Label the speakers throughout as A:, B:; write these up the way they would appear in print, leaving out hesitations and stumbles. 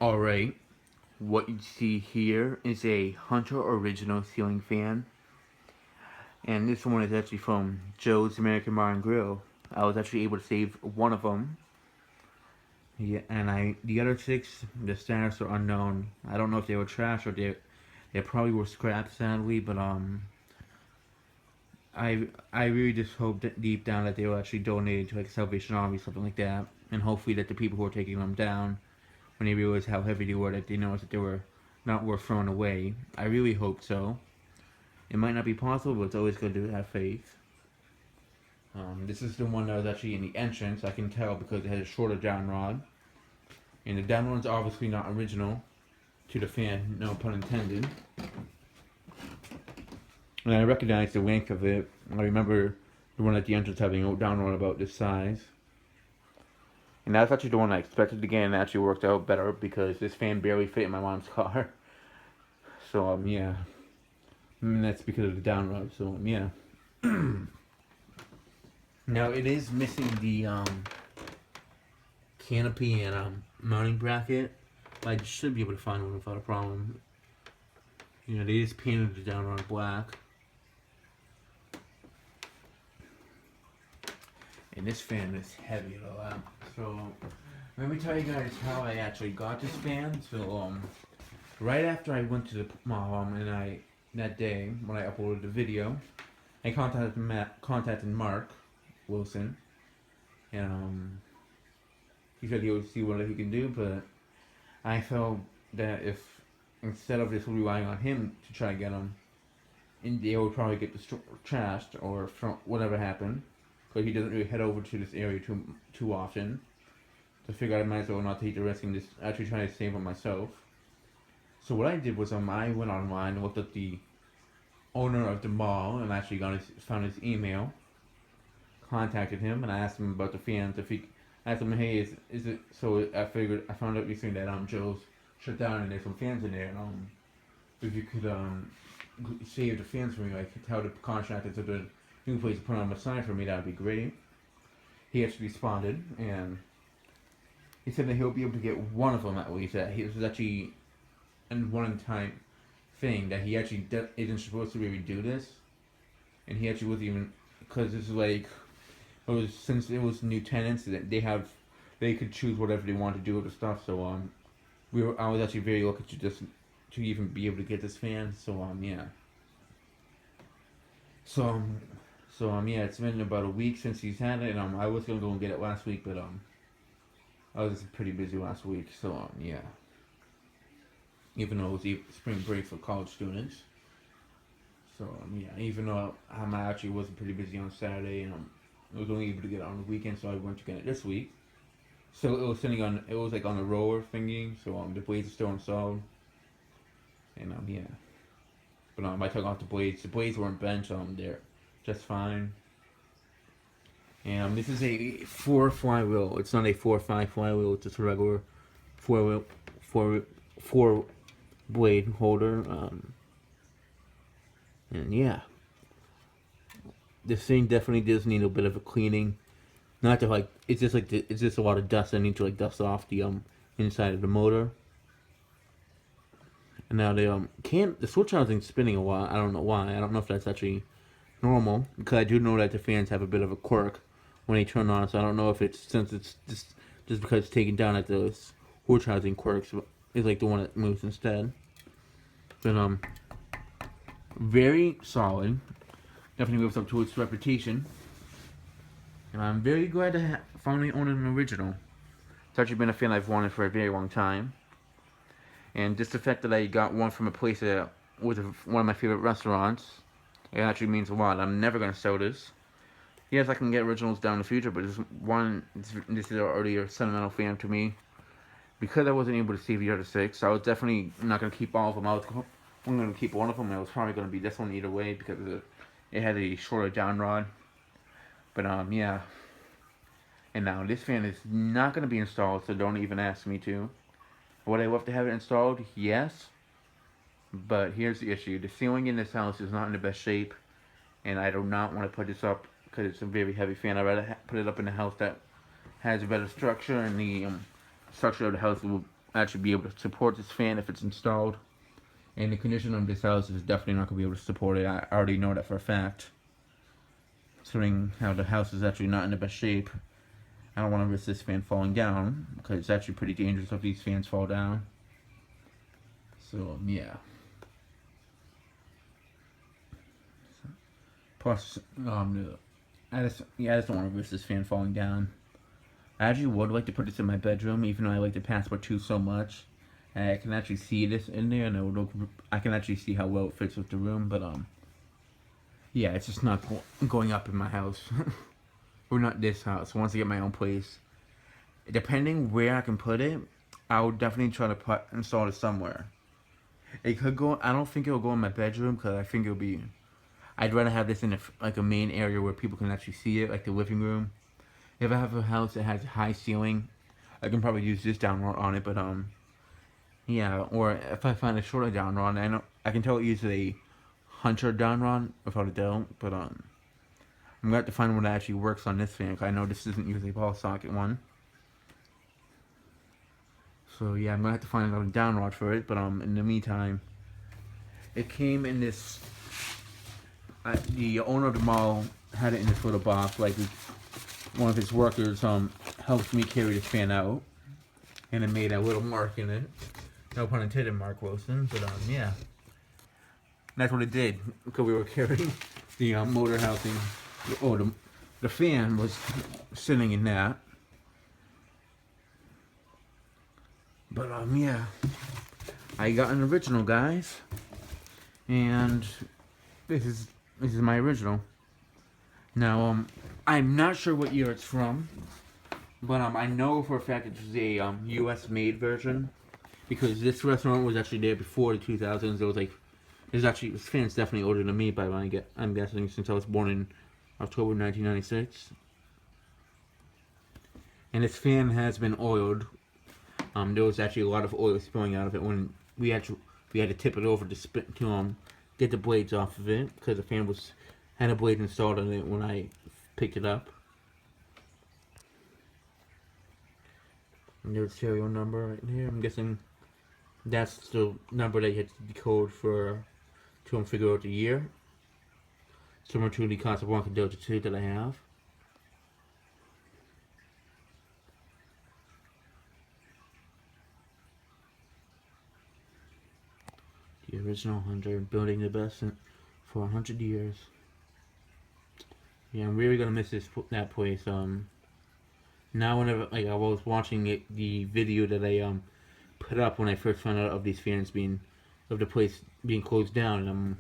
A: Alright, what you see here is a Hunter original ceiling fan, and this one is actually from Joe's American Bar and Grill. I was actually able to save one of them. Yeah, and the other six, the status are unknown. I don't know if they were trash or they probably were scrapped, sadly. But I really just hope that deep down that they were actually donated to like Salvation Army, something like that, and hopefully that the people who are taking them down, when they realize how heavy they were, that they notice that they were not worth throwing away. I really hope so. It might not be possible, but it's always good to have faith. This is the one that was actually in the entrance. I can tell because it had a shorter down rod. And the down rod's obviously not original to the fan, no pun intended. And I recognize the length of it. I remember the one at the entrance having a down rod about this size. And that's actually the one I expected to get, and it actually worked out better because this fan barely fit in my mom's car. So, yeah. And that's because of the down rod, so, yeah. Now, it is missing the, canopy and, mounting bracket. But I should be able to find one without a problem. You know, they just painted it down on black. And this fan is heavy though. So let me tell you guys how I actually got this fan. So right after I went to the mom and that day when I uploaded the video, I contacted Mark Wilson, and he said he would see what he can do, but I felt that if instead of just relying on him to try to get them, and they would probably get trashed or from whatever happened, because he doesn't really head over to this area too often. So I figured I might as well not take the risk and just actually try to save them myself. So what I did was I went online and looked at the owner of the mall and actually found his email, contacted him, and I asked him about the fans. If he asked him, hey, is it so? I found out recently that Joe's shut down and there's some fans in there, and if you could save the fans for me, like tell the contractor to the new place to put on a sign for me, that would be great. He actually responded, and he said that he'll be able to get one of them at least. That he was actually a one-time thing, that he actually isn't supposed to really do this, and he actually wasn't even, because this is like, since it was new tenants that they could choose whatever they want to do with the stuff. So I was actually very lucky to even be able to get this fan. So yeah. So yeah, it's been about a week since he's had it, and I was gonna go and get it last week, but I was pretty busy last week, so yeah. Even though it was spring break for college students, so yeah. Even though I actually wasn't pretty busy on Saturday, and I was only able to get it on the weekend, so I went to get it this week. So it was it was like on a roller thingy, so the blades are still installed, and yeah. But I took off the blades. The blades weren't bent, so they're just fine. And this is a 4 flywheel. It's not a 4-5 flywheel. It's just a regular 4 4 blade holder. And yeah, this thing definitely does need a bit of a cleaning. Not to like, it's just like it's just a lot of dust. I need to like dust off the inside of the motor. And now the switch housing's spinning a while. I don't know why. I don't know if that's actually normal, because I do know that the fans have a bit of a quirk when they turn on. So I don't know if it's since it's just because it's taken down at the switch housing quirks is like the one that moves instead. But very solid. Definitely lives up to its reputation. And I'm very glad to finally own an original. It's actually been a fan I've wanted for a very long time. And just the fact that I got one from a place that was one of my favorite restaurants, it actually means a lot. I'm never going to sell this. Yes, I can get originals down in the future, but this is already a sentimental fan to me. Because I wasn't able to save the other six, I was definitely not going to keep all of them. I'm going to keep one of them, and it was probably going to be this one either way, because it had a shorter down rod. But yeah. And now this fan is not going to be installed, so don't even ask me to. Would I love to have it installed? Yes. But here's the issue. The ceiling in this house is not in the best shape, and I do not want to put this up because it's a very heavy fan. I'd rather put it up in a house that has a better structure, and the structure of the house will actually be able to support this fan if it's installed. And the condition of this house is definitely not going to be able to support it. I already know that for a fact. Considering how the house is actually not in the best shape, I don't want to risk this fan falling down, because it's actually pretty dangerous if these fans fall down. So, yeah. Plus, I just don't want to risk this fan falling down. I actually would like to put this in my bedroom, even though I like the Passport 2 so much. I can actually see this in there, and I can actually see how well it fits with the room, but, yeah, it's just not going up in my house. Or not this house. Once I get my own place, depending where I can put it, I would definitely try to install it somewhere. It could go, I don't think it'll go in my bedroom, because I think it'll be, I'd rather have this in like a main area where people can actually see it, like the living room. If I have a house that has a high ceiling, I can probably use this down rod on it, but, yeah, or if I find a shorter down rod, I can tell it uses a Hunter down rod, without a doubt, but, I'm going to have to find one that actually works on this fan, because I know this isn't usually a ball socket one. So, yeah, I'm going to have to find another down rod for it, but, in the meantime, it came in this, the owner of the mall had it in this little box, like, one of his workers, helped me carry this fan out, and it made a little mark in it. No pun intended, Mark Wilson, but, yeah. That's what it did, because we were carrying the, motor housing. Oh, the fan was sitting in that. But, yeah. I got an original, guys. And this is my original. Now, I'm not sure what year it's from. But, I know for a fact it's a, US made version. Because this restaurant was actually there before the 2000s. It was like, this fan's definitely older than me, by I'm guessing, since I was born in October 1996. And this fan has been oiled. There was actually a lot of oil spilling out of it when we had to tip it over to get the blades off of it, because the fan had a blade installed on it when I picked it up. And there's serial number right here. I'm guessing that's the number that you had to decode to figure out the year. Similar to the Casablanca Delta 2 that I have. The original Hunter, building the best for 100 years. Yeah, I'm really gonna miss that place. Now whenever I was watching the video that I put up when I first found out of these fans of the place being closed down, and I'm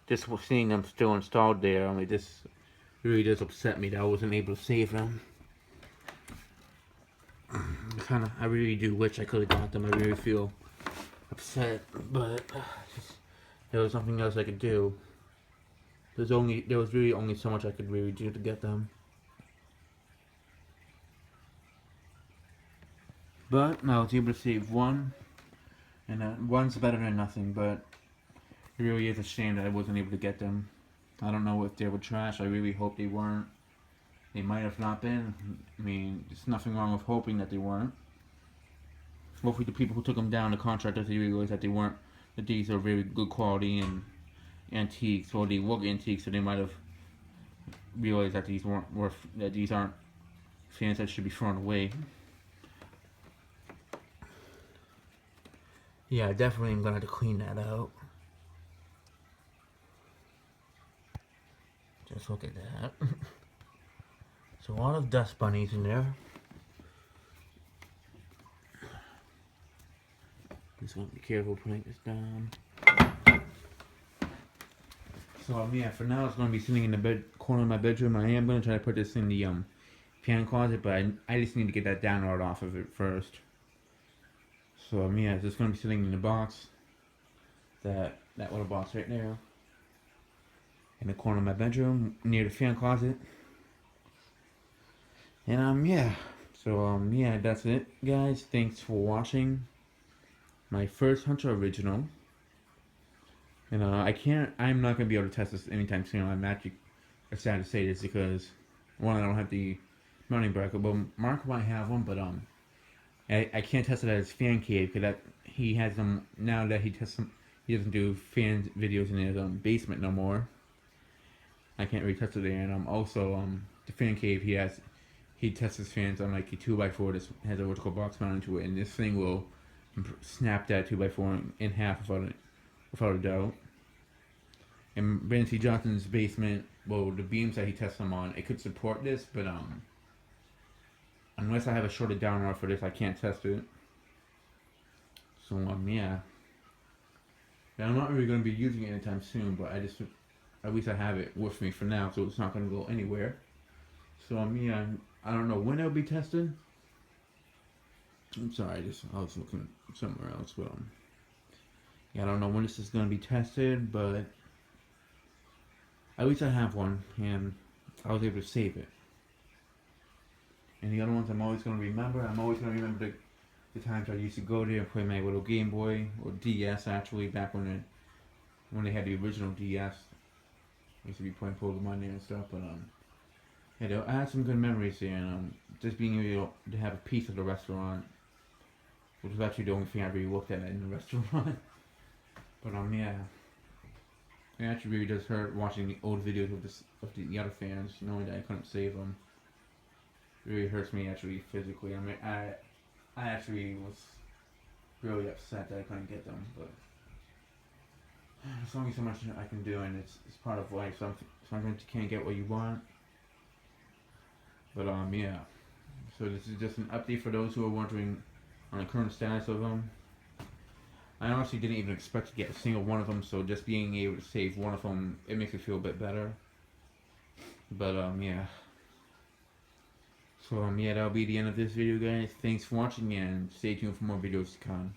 A: just seeing them still installed there. This really does upset me that I wasn't able to save them. I really do wish I could have got them. I really feel upset, but there was nothing else I could do. There was really only so much I could really do to get them. But I was able to save one, and one's better than nothing, but it really is a shame that I wasn't able to get them. I don't know if they were trash. I really hope they weren't. They might have not been. There's nothing wrong with hoping that they weren't. Hopefully the people who took them down, the contractors, they realized that they weren't, that these are very good quality and antiques, or they look antiques, so they might have realized that these aren't fans that should be thrown away. Yeah, definitely I'm gonna have to clean that out. Just look at that. So a lot of dust bunnies in there. Just want to be careful putting this down. So yeah, for now it's going to be sitting in the corner of my bedroom. I am going to try to put this in the piano closet, but I just need to get that down rod off of it first. So yeah, it's just going to be sitting in the box. That little box right there. In the corner of my bedroom, near the fan closet. And yeah. So yeah, that's it, guys. Thanks for watching my first Hunter original. And I'm not gonna be able to test this anytime soon. I'm actually sad to say this because one, I don't have the mounting bracket, but Mark might have one, but I can't test it at his fan cave because that he has them now that he tests them. He doesn't do fan videos in his basement no more. I can't really test it there, and also the fan cave he tests his fans on like a 2x4 that has a vertical box mounted to it, and this thing will snap that 2x4 in half without a doubt. And Brandon T. Johnson's basement, well, the beams that he tests them on, it could support this, but unless I have a shorted down rod for this, I can't test it. So yeah. I'm not really going to be using it anytime soon, but at least I have it with me for now, so it's not going to go anywhere. So yeah, I don't know when it'll be tested. I'm sorry, I was looking somewhere else, but yeah, I don't know when this is going to be tested, but at least I have one, and I was able to save it. And the other ones I'm always going to remember. I'm always going to remember the times I used to go there and play my little Game Boy, or DS actually, back when they had the original DS. I used to be playing Pokemon there and stuff, but yeah, I had some good memories there, and just being able to have a piece of the restaurant, which was actually the only thing I really looked at in the restaurant. But yeah, it actually really does hurt watching the old videos of the other fans, knowing that I couldn't save them. It really hurts me actually physically. I mean, I actually was really upset that I couldn't get them, but there's only so much I can do, and it's part of life. Sometimes you can't get what you want. But yeah. So this is just an update for those who are wondering on the current status of them. I honestly didn't even expect to get a single one of them, so just being able to save one of them, it makes me feel a bit better. But yeah. So yeah, that'll be the end of this video, guys. Thanks for watching, and stay tuned for more videos to come.